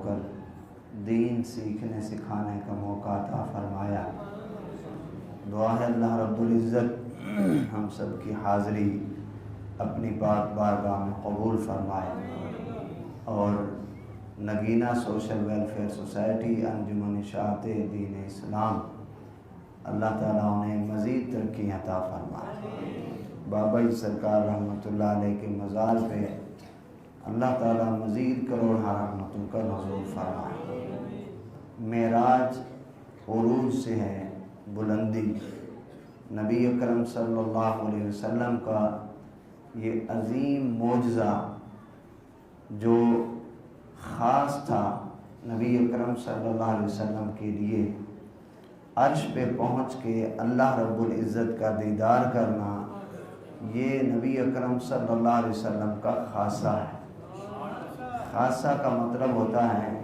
کر دین سیکھنے سکھانے کا موقع عطا فرمایا۔ دعا ہے اللہ رب العزت ہم سب کی حاضری اپنی پاک بارگاہ میں قبول فرمائے، اور نگینہ سوشل ویلفیئر سوسائٹی انجمن اشاعت دین اسلام اللہ تعالیٰ انہیں مزید ترقی عطا فرمائے۔ بابا جی سرکار رحمۃ اللہ علیہ کے مزار پہ اللہ تعالیٰ مزید کروڑہ رحمتوں کا نزول فرمائے۔ معراج عروج سے ہے بلندی، نبی اکرم صلی اللہ علیہ وسلم کا یہ عظیم معجزہ جو خاص تھا نبی اکرم صلی اللہ علیہ وسلم کے لیے، عرش پہ پہنچ کے اللہ رب العزت کا دیدار کرنا، یہ نبی اکرم صلی اللہ علیہ وسلم کا خاصہ ہے۔ خاصہ کا مطلب ہوتا ہے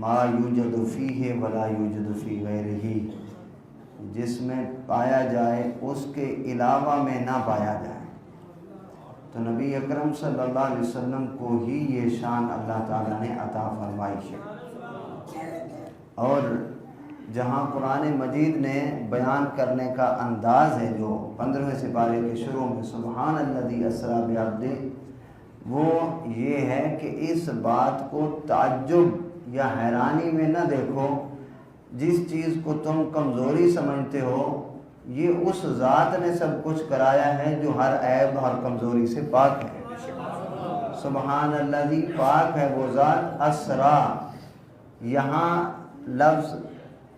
ما یوجد فیہ ولا یوجد فی غیرہ، جس میں پایا جائے اس کے علاوہ میں نہ پایا جائے۔ تو نبی اکرم صلی اللہ علیہ وسلم کو ہی یہ شان اللہ تعالیٰ نے عطا فرمائی ہے۔ اور جہاں قرآن مجید نے بیان کرنے کا انداز ہے جو 15ویں سپارے کے شروع میں سبحان الذی اسریٰ بعبدہ، وہ یہ ہے کہ اس بات کو تعجب یا حیرانی میں نہ دیکھو، جس چیز کو تم کمزوری سمجھتے ہو یہ اس ذات نے سب کچھ کرایا ہے جو ہر عیب ہر کمزوری سے پاک ہے۔ سبحان الذی، پاک ہے وہ ذات، اسریٰ، یہاں لفظ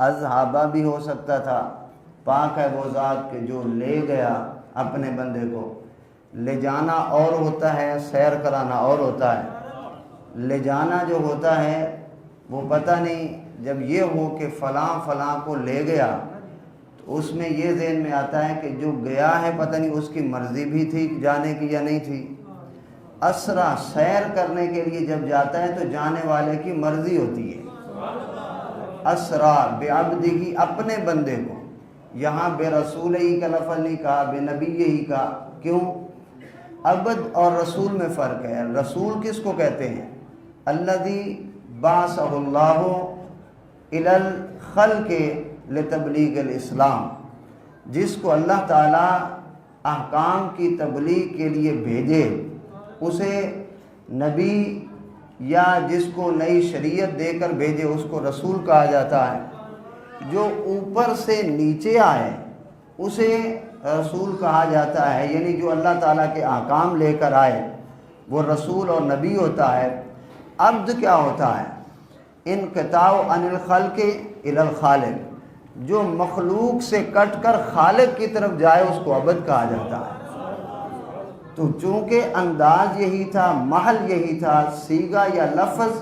اذہابہ بھی ہو سکتا تھا، پاک ہے وہ ذات کہ جو لے گیا اپنے بندے کو۔ لے جانا اور ہوتا ہے، سیر کرانا اور ہوتا ہے۔ لے جانا جو ہوتا ہے وہ پتہ نہیں، جب یہ ہو کہ فلاں فلاں کو لے گیا تو اس میں یہ ذہن میں آتا ہے کہ جو گیا ہے پتہ نہیں اس کی مرضی بھی تھی جانے کی یا نہیں تھی۔ اسریٰ، سیر کرنے کے لیے جب جاتا ہے تو جانے والے کی مرضی ہوتی ہے۔ اسریٰ بعبدہ، اپنے بندے کو، یہاں بے رسول ہی کا لفظ نہیں کہا، بے نبی ہی کا۔ کیوں؟ عبد اور رسول میں فرق ہے۔ رسول کس کو کہتے ہیں؟ الذی بعثہ اللہ الی الخلق لتبلیغ الاسلام، جس کو اللہ تعالیٰ احکام کی تبلیغ کے لیے بھیجے اسے نبی، یا جس کو نئی شریعت دے کر بھیجے اس کو رسول کہا جاتا ہے۔ جو اوپر سے نیچے آئے اسے رسول کہا جاتا ہے، یعنی جو اللہ تعالیٰ کے احکام لے کر آئے وہ رسول اور نبی ہوتا ہے۔ عبد کیا ہوتا ہے؟ انقطاع عن الخلق الی الخالق، جو مخلوق سے کٹ کر خالق کی طرف جائے اس کو عبد کہا جاتا ہے۔ تو چونکہ انداز یہی تھا، محل یہی تھا، صیغہ یا لفظ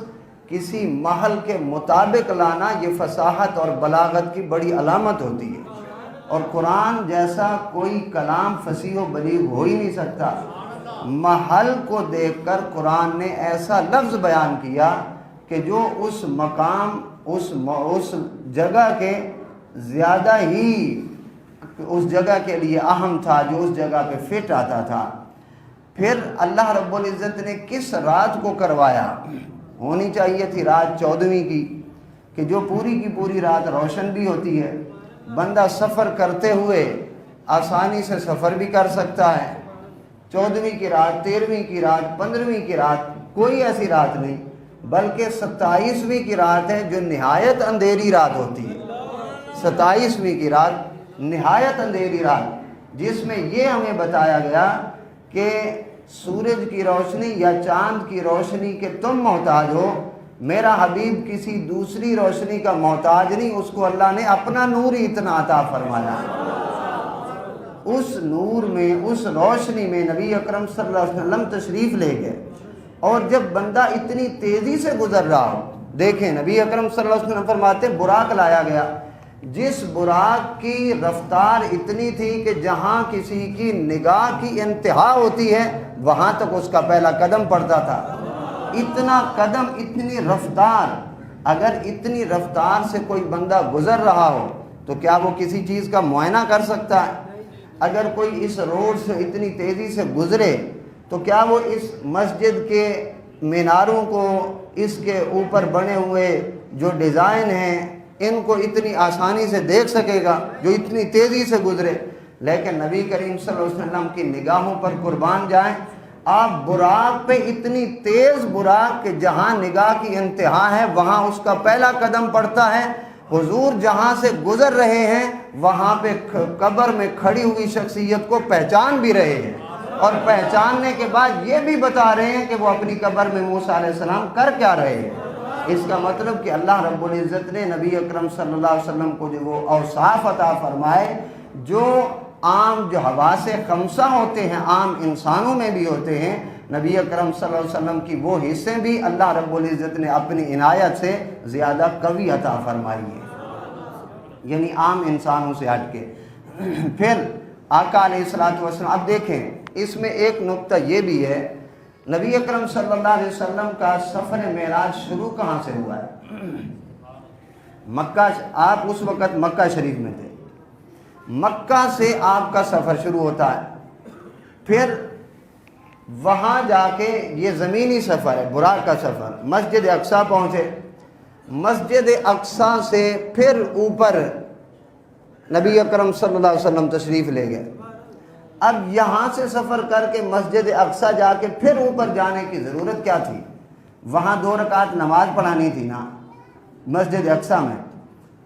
کسی محل کے مطابق لانا یہ فصاحت اور بلاغت کی بڑی علامت ہوتی ہے، اور قرآن جیسا کوئی کلام فصیح و بلیغ ہو ہی نہیں سکتا۔ محل کو دیکھ کر قرآن نے ایسا لفظ بیان کیا کہ جو اس مقام اس جگہ کے زیادہ ہی اس جگہ کے لیے اہم تھا، جو اس جگہ پہ فٹ آتا تھا۔ پھر اللہ رب العزت نے کس رات کو کروایا؟ ہونی چاہیے تھی رات 14ویں کی، کہ جو پوری کی پوری رات روشن بھی ہوتی ہے، بندہ سفر کرتے ہوئے آسانی سے سفر بھی کر سکتا ہے۔ 14ویں کی رات، 13ویں کی رات، 15ویں کی رات، کوئی ایسی رات نہیں، بلکہ 27ویں کی رات ہے جو نہایت اندھیری رات ہوتی ہے۔ 27ویں کی رات نہایت اندھیری رات، جس میں یہ ہمیں بتایا گیا کہ سورج کی روشنی یا چاند کی روشنی کے تم محتاج ہو، میرا حبیب کسی دوسری روشنی کا محتاج نہیں، اس کو اللہ نے اپنا نور ہی اتنا عطا فرمایا۔ اس نور میں، اس روشنی میں نبی اکرم صلی اللہ علیہ وسلم تشریف لے گئے، اور جب بندہ اتنی تیزی سے گزر رہا ہو، دیکھیں نبی اکرم صلی اللہ علیہ وسلم فرماتے ہیں براق لایا گیا، جس براق کی رفتار اتنی تھی کہ جہاں کسی کی نگاہ کی انتہا ہوتی ہے وہاں تک اس کا پہلا قدم پڑتا تھا۔ اتنا قدم، اتنی رفتار، اگر اتنی رفتار سے کوئی بندہ گزر رہا ہو تو کیا وہ کسی چیز کا معائنہ کر سکتا ہے؟ اگر کوئی اس روڈ سے اتنی تیزی سے گزرے تو کیا وہ اس مسجد کے میناروں کو، اس کے اوپر بنے ہوئے جو ڈیزائن ہیں ان کو اتنی آسانی سے دیکھ سکے گا جو اتنی تیزی سے گزرے؟ لیکن نبی کریم صلی اللہ علیہ وسلم کی نگاہوں پر قربان جائیں، آپ براق پہ اتنی تیز براق کہ جہاں نگاہ کی انتہا ہے وہاں اس کا پہلا قدم پڑتا ہے، حضور جہاں سے گزر رہے ہیں وہاں پہ قبر میں کھڑی ہوئی شخصیت کو پہچان بھی رہے ہیں، اور پہچاننے کے بعد یہ بھی بتا رہے ہیں کہ وہ اپنی قبر میں موسیٰ علیہ السلام کر کیا رہے ہیں۔ اس کا مطلب کہ اللہ رب العزت نے نبی اکرم صلی اللہ علیہ وسلم کو جو وہ اوصاف عطا فرمائے جو عام جو حواس خمسہ ہوتے ہیں، عام انسانوں میں بھی ہوتے ہیں، نبی اکرم صلی اللہ علیہ وسلم کی وہ حصے بھی اللہ رب العزت نے اپنی عنایت سے زیادہ قوی عطا فرمائی ہے، یعنی عام انسانوں سے ہٹ کے۔ پھر آقا علیہ الصلوۃ والسلام، اب دیکھیں اس میں ایک نقطہ یہ بھی ہے، نبی اکرم صلی اللہ علیہ وسلم کا سفر معراج شروع کہاں سے ہوا ہے؟ مکہ، آپ اس وقت مکہ شریف میں تھے، مکہ سے آپ کا سفر شروع ہوتا ہے، پھر وہاں جا کے یہ زمینی سفر ہے، براق کا سفر، مسجد اقصیٰ پہنچے، مسجد اقصیٰ سے پھر اوپر نبی اکرم صلی اللہ علیہ وسلم تشریف لے گئے۔ اب یہاں سے سفر کر کے مسجد اقصیٰ جا کے پھر اوپر جانے کی ضرورت کیا تھی؟ وہاں 2 رکعت نماز پڑھانی تھی نا مسجد اقصیٰ میں،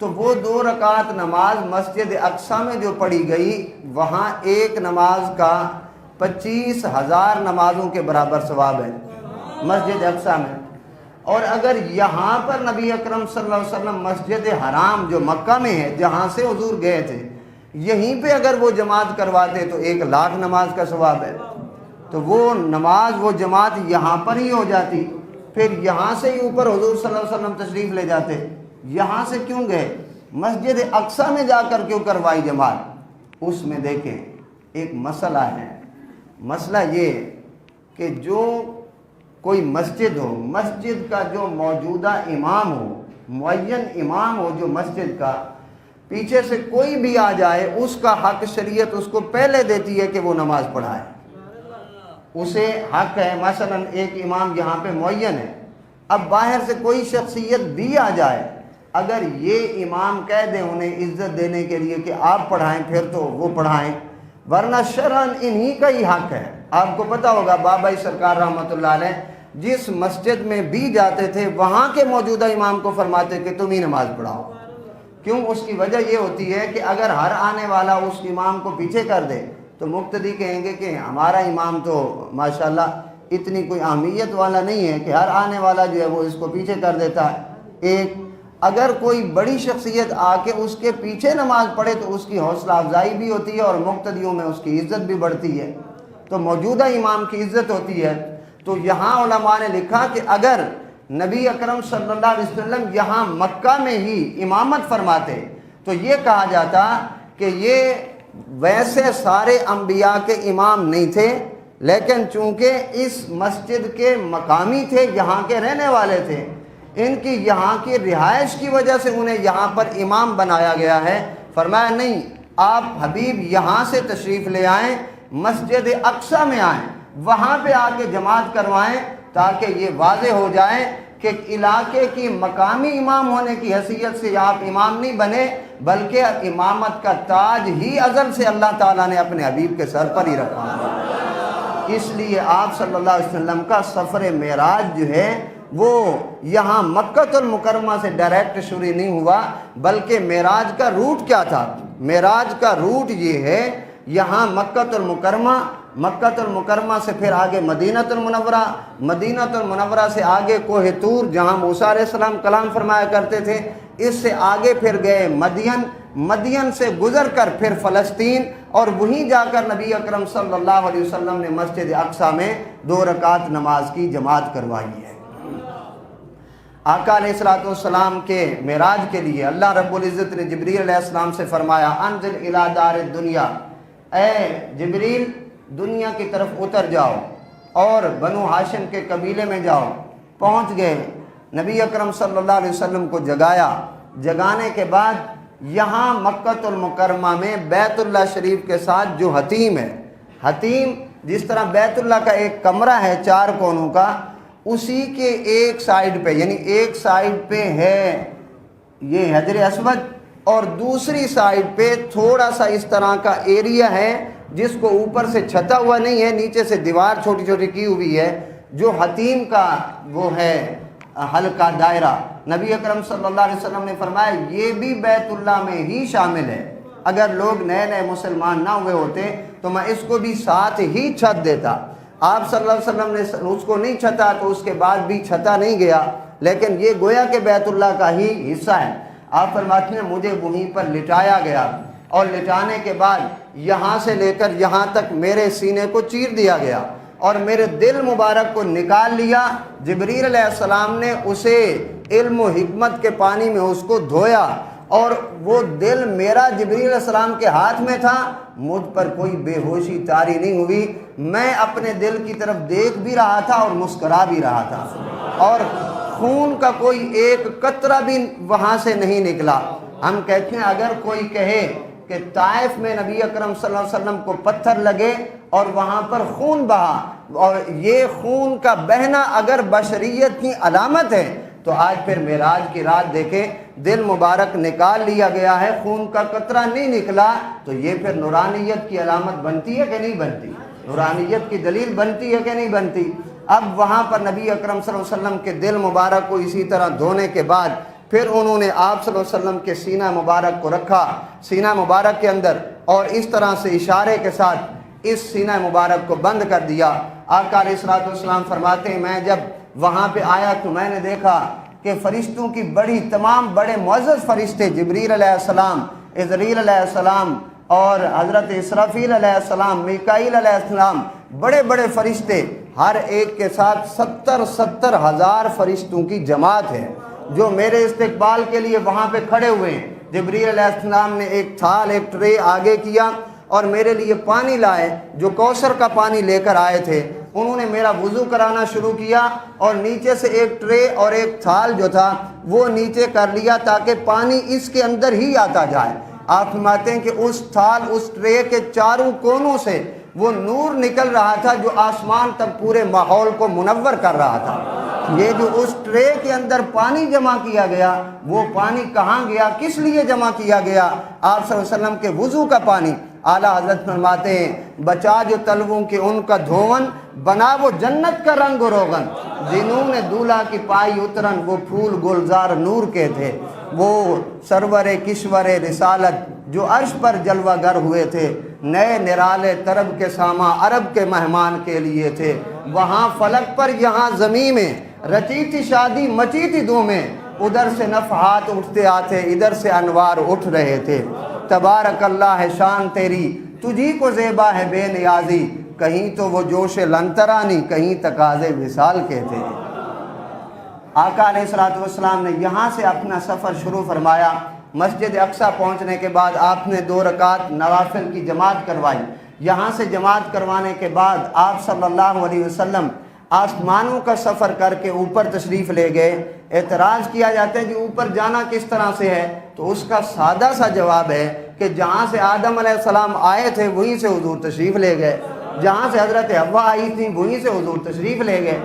تو وہ 2 رکعت نماز مسجد اقصیٰ میں جو پڑھی گئی وہاں ایک نماز کا 25,000 نمازوں کے برابر ثواب ہے مسجد اقصیٰ میں۔ اور اگر یہاں پر نبی اکرم صلی اللہ علیہ وسلم مسجد حرام جو مکہ میں ہے جہاں سے حضور گئے تھے، یہیں پہ اگر وہ جماعت کرواتے تو 1,00,000 نماز کا ثواب ہے، تو وہ نماز وہ جماعت یہاں پر ہی ہو جاتی، پھر یہاں سے ہی اوپر حضور صلی اللہ علیہ وسلم تشریف لے جاتے۔ یہاں سے کیوں گئے؟ مسجد اقصیٰ میں جا کر کیوں کروائی جماعت؟ اس میں دیکھیں ایک مسئلہ ہے، مسئلہ یہ کہ جو کوئی مسجد ہو، مسجد کا جو موجودہ امام ہو، معین امام ہو جو مسجد کا، پیچھے سے کوئی بھی آ جائے اس کا حق شریعت اس کو پہلے دیتی ہے کہ وہ نماز پڑھائے، اسے حق ہے۔ مثلا ایک امام یہاں پہ معین ہے، اب باہر سے کوئی شخصیت بھی آ جائے، اگر یہ امام کہہ دیں انہیں عزت دینے کے لیے کہ آپ پڑھائیں پھر تو وہ پڑھائیں، ورنہ شرعاً انہی کا ہی حق ہے۔ آپ کو پتہ ہوگا بابائی سرکار رحمۃ اللہ علیہ جس مسجد میں بھی جاتے تھے وہاں کے موجودہ امام کو فرماتے کہ تم ہی نماز پڑھاؤ۔ کیوں؟ اس کی وجہ یہ ہوتی ہے کہ اگر ہر آنے والا اس امام کو پیچھے کر دے تو مقتدی کہیں گے کہ ہمارا امام تو ماشاءاللہ اتنی کوئی اہمیت والا نہیں ہے کہ ہر آنے والا جو ہے وہ اس کو پیچھے کر دیتا ہے۔ ایک اگر کوئی بڑی شخصیت آ کے اس کے پیچھے نماز پڑھے تو اس کی حوصلہ افزائی بھی ہوتی ہے اور مقتدیوں میں اس کی عزت بھی بڑھتی ہے، تو موجودہ امام کی عزت ہوتی ہے۔ تو یہاں علماء نے لکھا کہ اگر نبی اکرم صلی اللہ علیہ وسلم یہاں مکہ میں ہی امامت فرماتے تو یہ کہا جاتا کہ یہ ویسے سارے انبیاء کے امام نہیں تھے، لیکن چونکہ اس مسجد کے مقامی تھے، یہاں کے رہنے والے تھے، ان کی یہاں کی رہائش کی وجہ سے انہیں یہاں پر امام بنایا گیا ہے۔ فرمایا نہیں، آپ حبیب یہاں سے تشریف لے آئیں، مسجد اقصیٰ میں آئیں، وہاں پہ آ کے جماعت کروائیں تاکہ یہ واضح ہو جائے کہ علاقے کی مقامی امام ہونے کی حیثیت سے آپ امام نہیں بنے، بلکہ امامت کا تاج ہی ازل سے اللہ تعالیٰ نے اپنے حبیب کے سر پر ہی رکھا ہے۔ اس لیے آپ صلی اللہ علیہ وسلم کا سفر معراج جو ہے وہ یہاں مکہ المکرمہ سے ڈائریکٹ شروع نہیں ہوا، بلکہ معراج کا روٹ کیا تھا؟ معراج کا روٹ یہ ہے، یہاں مکہ المکرمہ سے پھر آگے مدینہ المنورہ، مدینہ المنورہ سے آگے کوہ طور جہاں موسیٰ علیہ السلام کلام فرمایا کرتے تھے، اس سے آگے پھر گئے مدین سے گزر کر پھر فلسطین، اور وہیں جا کر نبی اکرم صلی اللہ علیہ وسلم نے مسجد اقصیٰ میں 2 رکعت نماز کی جماعت کروائی ہے۔ آقا علیہ السلام کے معراج کے لیے اللہ رب العزت نے جبریل علیہ السلام سے فرمایا انزل الی دار الدنیا، اے جبریل دنیا کی طرف اتر جاؤ اور بنو ہاشم کے قبیلے میں جاؤ۔ پہنچ گئے، نبی اکرم صلی اللہ علیہ وسلم کو جگایا، جگانے کے بعد یہاں مکہ المکرمہ میں بیت اللہ شریف کے ساتھ جو حتیم ہے، حتیم جس طرح بیت اللہ کا ایک کمرہ ہے 4 کونوں کا، اسی کے ایک سائیڈ پہ، یعنی ایک سائیڈ پہ ہے یہ حجر اسود اور دوسری سائیڈ پہ تھوڑا سا اس طرح کا ایریا ہے جس کو اوپر سے چھتا ہوا نہیں ہے، نیچے سے دیوار چھوٹی چھوٹی کی ہوئی ہے، جو حتیم کا وہ ہے حلقہ دائرہ۔ نبی اکرم صلی اللہ علیہ وسلم نے فرمایا یہ بھی بیت اللہ میں ہی شامل ہے، اگر لوگ نئے نئے مسلمان نہ ہوئے ہوتے تو میں اس کو بھی ساتھ ہی چھت دیتا۔ آپ صلی اللہ علیہ وسلم نے اس کو نہیں چھتا تو اس کے بعد بھی چھتا نہیں گیا، لیکن یہ گویا کہ بیت اللہ کا ہی حصہ ہے۔ آپ فرماتے ہیں مجھے وہیں پر لٹایا گیا اور لٹانے کے بعد یہاں سے لے کر یہاں تک میرے سینے کو چیر دیا گیا اور میرے دل مبارک کو نکال لیا۔ جبریل علیہ السلام نے اسے علم و حکمت کے پانی میں اس کو دھویا اور وہ دل میرا جبریل علیہ السلام کے ہاتھ میں تھا، مجھ پر کوئی بے ہوشی طاری نہیں ہوئی، میں اپنے دل کی طرف دیکھ بھی رہا تھا اور مسکرا بھی رہا تھا، اور خون کا کوئی ایک قطرہ بھی وہاں سے نہیں نکلا۔ ہم کہتے ہیں اگر کوئی کہے کہ طائف میں نبی اکرم صلی اللہ علیہ وسلم کو پتھر لگے اور وہاں پر خون بہا، اور یہ خون کا بہنا اگر بشریت کی علامت ہے تو آج پھر معراج کی رات دیکھیں، دل مبارک نکال لیا گیا ہے، خون کا قطرہ نہیں نکلا، تو یہ پھر نورانیت کی علامت بنتی ہے کہ نہیں بنتی؟ نورانیت کی دلیل بنتی ہے کہ نہیں بنتی؟ اب وہاں پر نبی اکرم صلی اللہ علیہ وسلم کے دل مبارک کو اسی طرح دھونے کے بعد پھر انہوں نے آپ صلی اللہ علیہ وسلم کے سینہ مبارک کو رکھا سینہ مبارک کے اندر، اور اس طرح سے اشارے کے ساتھ اس سینہ مبارک کو بند کر دیا۔ آقا علیہ الصلوۃ والسلام فرماتے ہیں میں جب وہاں پہ آیا تو میں نے دیکھا کہ فرشتوں کی تمام بڑے معزز فرشتے، جبریل علیہ السلام، عزرائیل علیہ السلام اور حضرت اسرافیل علیہ السلام، میکائیل علیہ السلام، بڑے بڑے فرشتے، ہر ایک کے ساتھ 70 ہزار فرشتوں کی جماعت ہے جو میرے استقبال کے لیے وہاں پہ کھڑے ہوئے ہیں۔ جبریل علیہ السلام نے ایک تھال، ایک ٹرے آگے کیا اور میرے لیے پانی لائے، جو کوثر کا پانی لے کر آئے تھے۔ انہوں نے میرا وضو کرانا شروع کیا اور نیچے سے ایک ٹرے اور ایک تھال جو تھا وہ نیچے کر لیا تاکہ پانی اس کے اندر ہی آتا جائے۔ آپ فرماتے ہیں کہ اس تھال، اس ٹرے کے چاروں کونوں سے وہ نور نکل رہا تھا جو آسمان تک پورے ماحول کو منور کر رہا تھا۔ یہ جو اس ٹرے کے اندر پانی جمع کیا گیا، وہ پانی کہاں گیا، کس لیے جمع کیا گیا؟ آپ صلی اللہ علیہ وسلم کے وضو کا پانی۔ اعلیٰ حضرت فرماتے ہیں بچا جو تلووں کے ان کا دھون، بنا وہ جنت کا رنگ و روغن، جنہوں نے دولہا کی پائی اترن، وہ پھول گلزار نور کے تھے، وہ سرور کشور رسالت جو عرش پر جلوہ گر ہوئے تھے، نئے نرالے طرب کے ساما عرب کے مہمان کے لیے تھے، وہاں فلک پر یہاں زمین میں رچی تھی شادی مچی تھی دھومیں، ادھر سے نفحات اٹھتے آتے ادھر سے انوار اٹھ رہے تھے، تبارک اللہ ہے شان تیری تجھی کو زیبا ہے بے نیازی، کہیں تو وہ جوش لنترانی کہیں تقاضے وصال کے تھے۔ آقا علیہ الصلوۃ والسلام نے یہاں سے اپنا سفر شروع فرمایا۔ مسجد اقصیٰ پہنچنے کے بعد آپ نے 2 رکعت نوافل کی جماعت کروائی۔ یہاں سے جماعت کروانے کے بعد آپ صلی اللہ علیہ وسلم آسمانوں کا سفر کر کے اوپر تشریف لے گئے۔ اعتراض کیا جاتا ہے کہ اوپر جانا کس طرح سے ہے، تو اس کا سادہ سا جواب ہے کہ جہاں سے آدم علیہ السلام آئے تھے وہیں سے حضور تشریف لے گئے، جہاں سے حضرت حوا آئی تھی وہیں سے حضور تشریف لے گئے،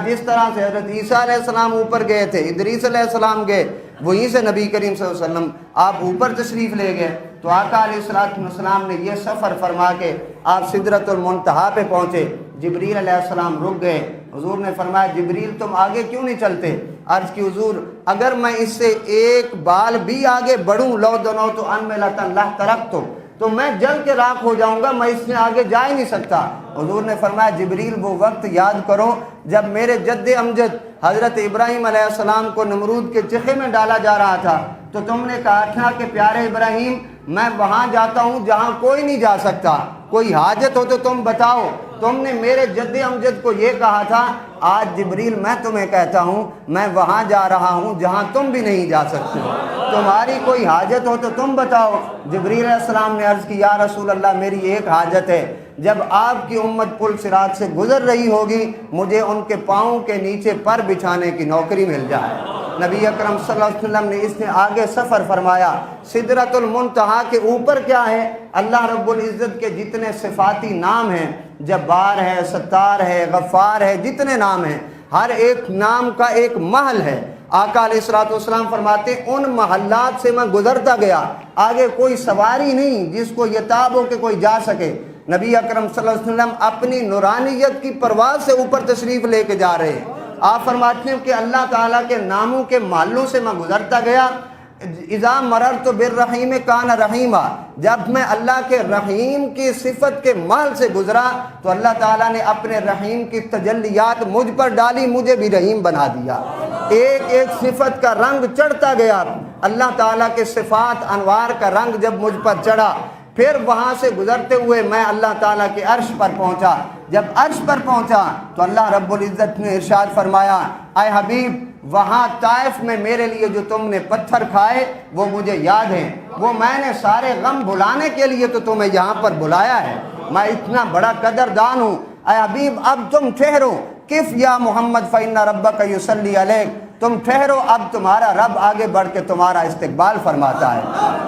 جس طرح سے حضرت عیسیٰ علیہ السلام اوپر گئے تھے، ادریس علیہ السلام گئے، وہیں سے نبی کریم صلی اللہ علیہ وسلم آپ اوپر تشریف لے گئے۔ تو آقا علیہ السلام نے یہ سفر فرما کے آپ سدرۃ المنتہا پہ پہنچے۔ جبریل علیہ السلام رک گئے۔ حضور نے فرمایا جبریل تم آگے کیوں نہیں چلتے؟ عرض کی حضور اگر میں اس سے ایک بال بھی آگے بڑھوں لو دنو تو انملتن لہ ترکتو، تو میں جل کے راکھ ہو جاؤں گا، میں اس میں آگے جا ہی نہیں سکتا۔ حضور نے فرمایا جبریل وہ وقت یاد کرو جب میرے جد امجد حضرت ابراہیم علیہ السلام کو نمرود کے چخے میں ڈالا جا رہا تھا، تو تم نے کہا تھا کہ پیارے ابراہیم میں وہاں جاتا ہوں جہاں کوئی نہیں جا سکتا، کوئی حاجت ہو تو تم بتاؤ۔ تم نے میرے جد امجد کو یہ کہا تھا، آج جبریل میں تمہیں کہتا ہوں میں وہاں جا رہا ہوں جہاں تم بھی نہیں جا سکتے، تمہاری کوئی حاجت ہو تو تم بتاؤ۔ جبریل علیہ السلام نے عرض کی یا رسول اللہ میری ایک حاجت ہے، جب آپ کی امت پل صراط سے گزر رہی ہوگی مجھے ان کے پاؤں کے نیچے پر بچھانے کی نوکری مل جائے۔ نبی اکرم صلی اللہ علیہ وسلم نے اس نے آگے سفر فرمایا۔ سدرۃ المنتہا کے اوپر کیا ہے؟ اللہ رب العزت کے جتنے صفاتی نام ہیں، جبار ہے، ستار ہے، غفار ہے، جتنے نام ہیں ہر ایک نام کا ایک محل ہے۔ آقا علیہ الصلوۃ والسلام فرماتے ہیں ان محلات سے میں گزرتا گیا، آگے کوئی سواری نہیں جس کو یہ تاب ہو کہ کوئی جا سکے۔ نبی اکرم صلی اللہ علیہ وسلم اپنی نورانیت کی پرواز سے اوپر تشریف لے کے جا رہے ہیں۔ آپ فرماتے ہیں کہ اللہ تعالیٰ کے ناموں کے محلوں سے میں گزرتا گیا۔ اذا مررت بالرحیم کان رحیما، جب میں اللہ کے رحیم کی صفت کے محل سے گزرا تو اللہ تعالیٰ نے اپنے رحیم کی تجلیات مجھ پر ڈالی، مجھے بھی رحیم بنا دیا۔ ایک ایک صفت کا رنگ چڑھتا گیا، اللہ تعالیٰ کے صفات انوار کا رنگ جب مجھ پر چڑھا، پھر وہاں سے گزرتے ہوئے میں اللہ تعالیٰ کے عرش پر پہنچا۔ جب عرش پر پہنچا تو اللہ رب العزت نے ارشاد فرمایا، اے حبیب وہاں طائف میں میرے لیے جو تم نے پتھر کھائے وہ مجھے یاد ہیں، وہ میں نے سارے غم بھلانے کے لیے تو تمہیں یہاں پر بلایا ہے، میں اتنا بڑا قدردان ہوں۔ اے حبیب اب تم ٹھہرو، کف یا محمد فإن ربک یصلی علیک، تم ٹھہرو، اب تمہارا رب آگے بڑھ کے تمہارا استقبال فرماتا ہے۔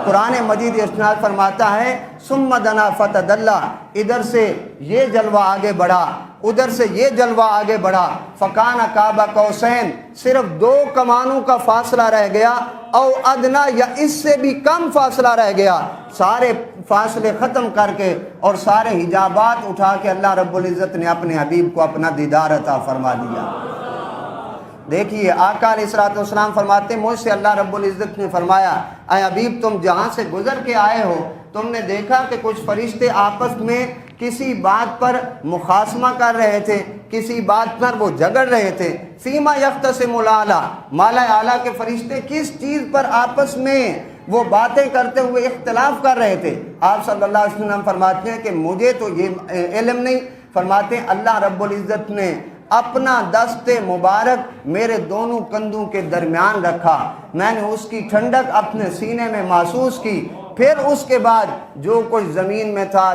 قرآن مجید ارشاد فرماتا ہے ثم دنا فتدلی، ادھر سے یہ جلوہ آگے بڑھا، ادھر سے یہ جلوہ آگے بڑھا، فکان قاب قوسین، صرف 2 کمانوں کا فاصلہ رہ گیا، او ادنا یا اس سے بھی کم فاصلہ رہ گیا۔ سارے فاصلے ختم کر کے اور سارے حجابات اٹھا کے اللہ رب العزت نے اپنے حبیب کو اپنا دیدار عطا فرما دیا۔ دیکھیے آقا علیہ الصلوۃ والسلام فرماتے ہیں مجھ سے اللہ رب العزت نے فرمایا، اے حبیب تم جہاں سے گزر کے آئے ہو تم نے دیکھا کہ کچھ فرشتے آپس میں کسی بات پر مخاصمہ کر رہے تھے، کسی بات پر وہ جھگڑ رہے تھے۔ فیما یختصم الاعلیٰ، مالا اعلیٰ کے فرشتے کس چیز پر آپس میں وہ باتیں کرتے ہوئے اختلاف کر رہے تھے؟ آپ صلی اللہ علیہ وسلم فرماتے ہیں کہ مجھے تو یہ علم نہیں، فرماتے ہیں اللہ رب العزت نے اپنا دست مبارک میرے دونوں کندھوں کے درمیان رکھا، میں نے اس کی ٹھنڈک اپنے سینے میں محسوس کی، پھر اس کے بعد جو کچھ زمین میں تھا،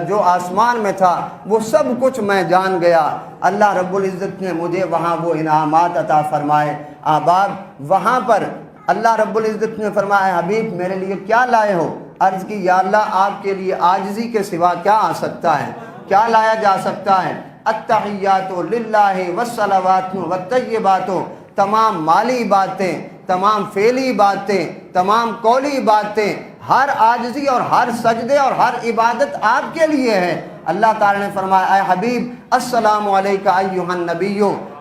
جو آسمان میں تھا، وہ سب کچھ میں جان گیا۔ اللہ رب العزت نے مجھے وہاں وہ انعامات عطا فرمائے۔ آباد وہاں پر اللہ رب العزت نے فرمایا حبیب میرے لیے کیا لائے ہو؟ عرض کی یا اللہ آپ کے لیے عاجزی کے سوا کیا آ سکتا ہے، کیا لایا جا سکتا ہے؟ التحیات للہ والصلوات والطیبات، تمام مالی باتیں، تمام فعلی باتیں، تمام قولی باتیں، ہر عاجزی اور ہر سجدے اور ہر عبادت آپ کے لیے ہے۔ اللہ تعالیٰ نے فرمایا اے حبیب السلام علیکہ ایھا النبی،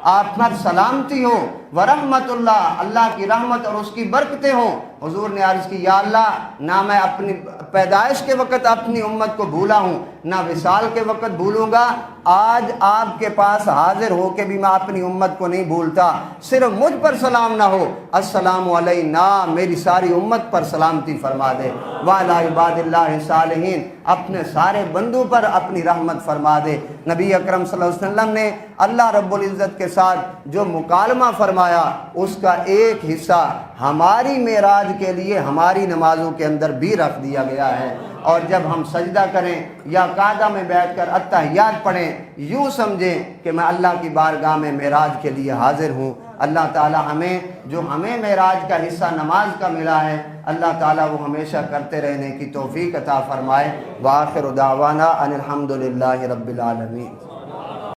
آپ پر سلامتی ہو، ورحمت اللہ، اللہ کی رحمت اور اس کی برکتیں ہوں۔ حضور نے عرض کی یا اللہ نہ میں اپنی پیدائش کے وقت اپنی امت کو بھولا ہوں، نہ وصال کے وقت بھولوں گا، آج آپ کے پاس حاضر ہو کے بھی میں اپنی امت کو نہیں بھولتا۔ صرف مجھ پر سلام نہ ہو، السلام علینا، میری ساری امت پر سلامتی فرما دے، وعلی عباد اللہ الصالحین، اپنے سارے بندوں پر اپنی رحمت فرما دے۔ نبی اکرم صلی اللہ علیہ وسلم نے اللہ رب العزت کے ساتھ جو مکالمہ فرمایا اس کا ایک حصہ ہماری معراج کے لیے ہماری نمازوں کے اندر بھی رکھ دیا گیا ہے، اور جب ہم سجدہ کریں یا قعدہ میں بیٹھ کر التحیات پڑھیں یوں سمجھیں کہ میں اللہ کی بارگاہ میں معراج کے لیے حاضر ہوں۔ اللہ تعالی ہمیں معراج کا حصہ نماز کا ملا ہے، اللہ تعالیٰ وہ ہمیشہ کرتے رہنے کی توفیق عطا فرمائے۔ وآخر دعوانا ان الحمد للہ رب العالمین۔